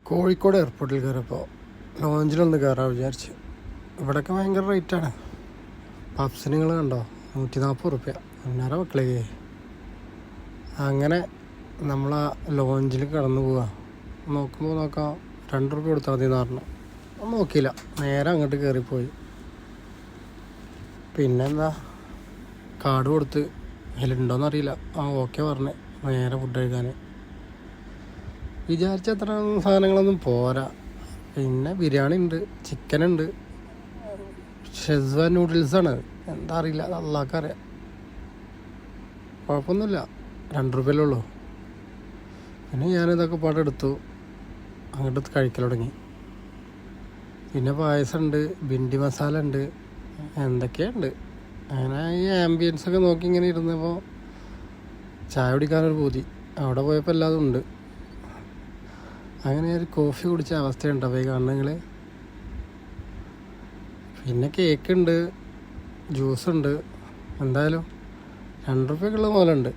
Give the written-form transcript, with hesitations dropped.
കോഴിക്കോട് എയർപോർട്ടിൽ കയറിയപ്പോൾ ലോഞ്ചിലൊന്ന് കയറാൻ വിചാരിച്ചു. ഇവിടെയൊക്കെ ഭയങ്കര റേറ്റാണ്. പപ്സിന് നിങ്ങൾ കണ്ടോ, 140 റുപ്യ. ഒന്നര മക്കളേ. അങ്ങനെ നമ്മൾ ആ ലോഞ്ചിൽ കടന്നു പോവുക. നോക്കാം 2 റുപ്യ കൊടുത്താൽ മതി എന്ന് പറഞ്ഞു. നോക്കിയില്ല, നേരെ അങ്ങോട്ട് കയറിപ്പോയി. പിന്നെന്താ, കാർഡ് കൊടുത്ത് അതിലുണ്ടോയെന്നറിയില്ല. ഓക്കെ പറഞ്ഞ് നേരെ ഫുഡ് കഴിക്കാൻ. വിചാരിച്ച അത്ര സാധനങ്ങളൊന്നും പോരാ. പിന്നെ ബിരിയാണി ഉണ്ട്, ചിക്കനുണ്ട്, ഷെസ്വാൻ നൂഡിൽസാണ്. എന്താ അറിയില്ല, അള്ളാഹ്ക്കറിയാം. കുഴപ്പമൊന്നുമില്ല, 2 റുപ്യല്ലേ ഉള്ളൂ. പിന്നെ ഞാനിതൊക്കെ പാടെടുത്തു, അങ്ങോട്ട് കഴിക്കൽ തുടങ്ങി. പിന്നെ പായസമുണ്ട്, ബിണ്ടി മസാല ഉണ്ട്, എന്തൊക്കെയുണ്ട്. അങ്ങനെ ഈ ആംബിയൻസൊക്കെ നോക്കി ഇങ്ങനെ ഇരുന്നപ്പോൾ ചായ കുടിക്കാനൊരു പൂതി. അവിടെ പോയപ്പോൾ എല്ലാതും ഉണ്ട്. അങ്ങനെ ഒരു കോഫി കുടിച്ച അവസ്ഥയുണ്ടാവും ഈ കാണുന്നെങ്കിൽ. പിന്നെ കേക്ക് ഉണ്ട്, ജ്യൂസുണ്ട്. എന്തായാലും 2 റുപ്യക്കുള്ള മുതലുണ്ട്.